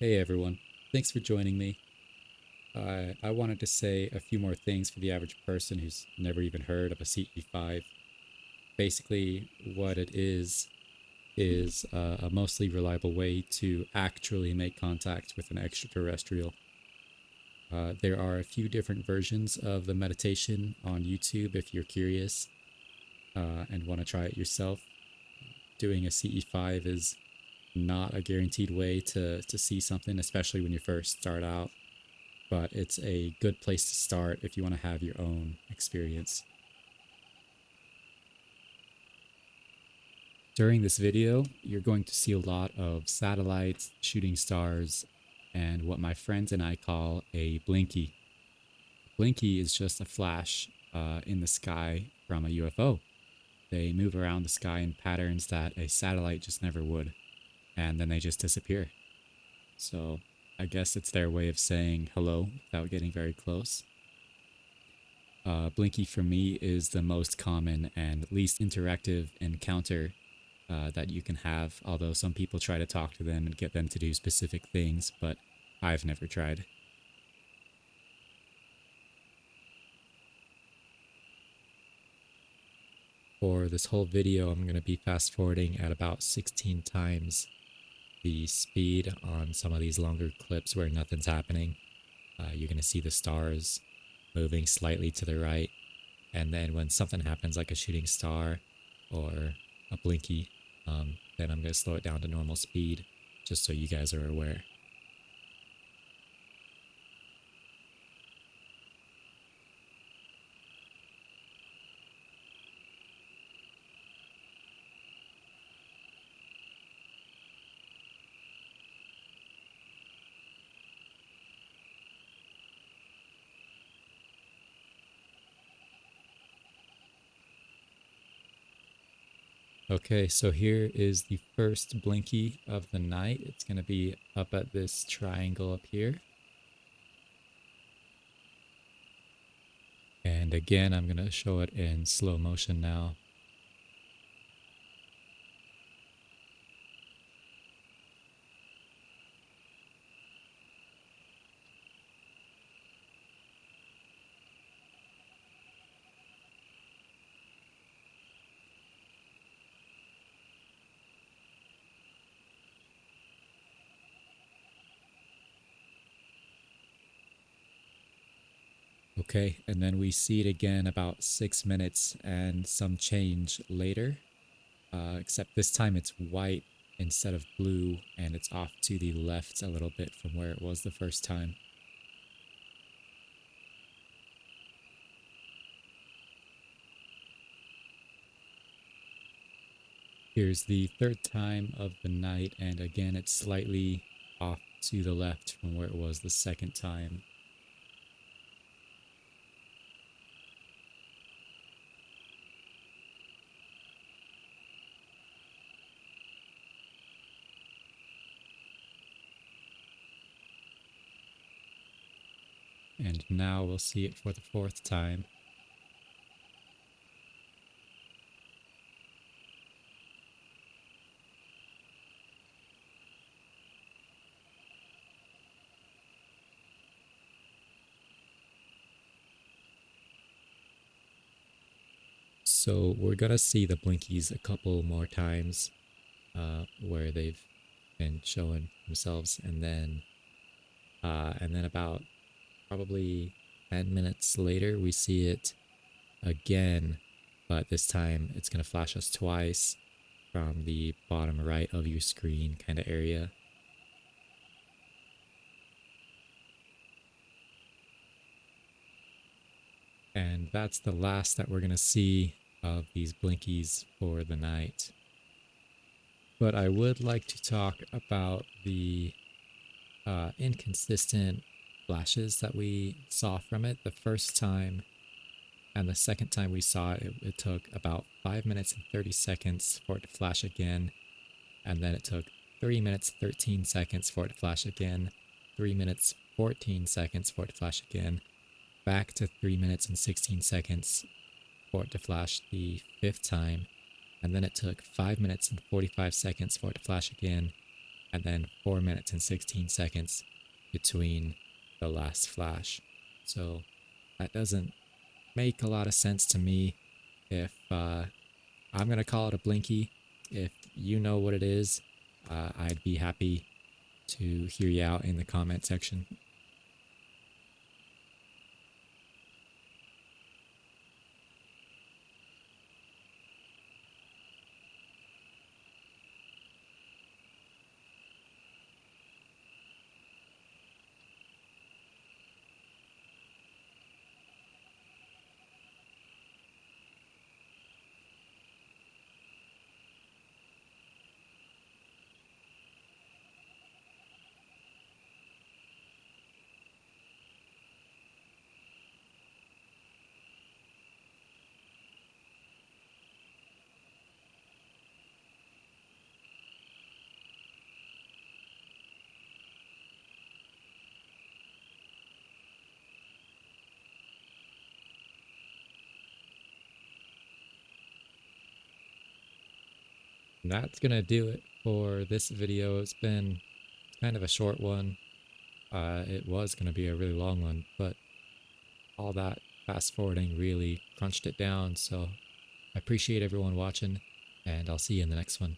Hey everyone, thanks for joining me. I wanted to say a few more things for the average person who's never even heard of a CE5. Basically, what it is a mostly reliable way to actually make contact with an extraterrestrial. There are a few different versions of the meditation on YouTube if you're curious and want to try it yourself. Doing a CE5 is not a guaranteed way to see something, especially when you first start out, but it's a good place to start if you want to have your own experience. During this video, you're going to see a lot of satellites, shooting stars, and what my friends and I call a blinky. Blinky is just a flash in the sky from a UFO. They move around the sky in patterns that a satellite just never would, and then they just disappear. So I guess it's their way of saying hello without getting very close. Blinky for me is the most common and least interactive encounter that you can have, although some people try to talk to them and get them to do specific things, but I've never tried. For this whole video, I'm going to be fast forwarding at about 16 times the speed on some of these longer clips where nothing's happening. You're going to see the stars moving slightly to the right, and then when something happens like a shooting star or a blinky, then I'm going to slow it down to normal speed just so you guys are aware. Okay, so here is the first blinky of the night. It's going to be up at this triangle up here. And again, I'm going to show it in slow motion now. Okay, and then we see it again about 6 minutes and some change later. Except this time it's white instead of blue, and it's off to the left a little bit from where it was the first time. Here's the third time of the night, and again it's slightly off to the left from where it was the second time. And now we'll see it for the fourth time. So we're gonna see the blinkies a couple more times where they've been showing themselves, and then about probably 10 minutes later we see it again, but this time it's gonna flash us twice from the bottom right of your screen kind of area. And that's the last that we're gonna see of these blinkies for the night. But I would like to talk about the inconsistent flashes that we saw from it. The first time and the second time we saw it, it took about 5 minutes and 30 seconds for it to flash again. And then it took 3 minutes 13 seconds for it to flash again, 3 minutes 14 seconds for it to flash again, back to 3 minutes and 16 seconds for it to flash the fifth time, and then it took 5 minutes and 45 seconds for it to flash again, and then 4 minutes and 16 seconds between the last flash. So that doesn't make a lot of sense to me. If I'm going to call it a blinky, if you know what it is, I'd be happy to hear you out in the comment section. And that's gonna do it for this video. It's been kind of a short one. It was gonna be a really long one, but all that fast forwarding really crunched it down. So I appreciate everyone watching, and I'll see you in the next one.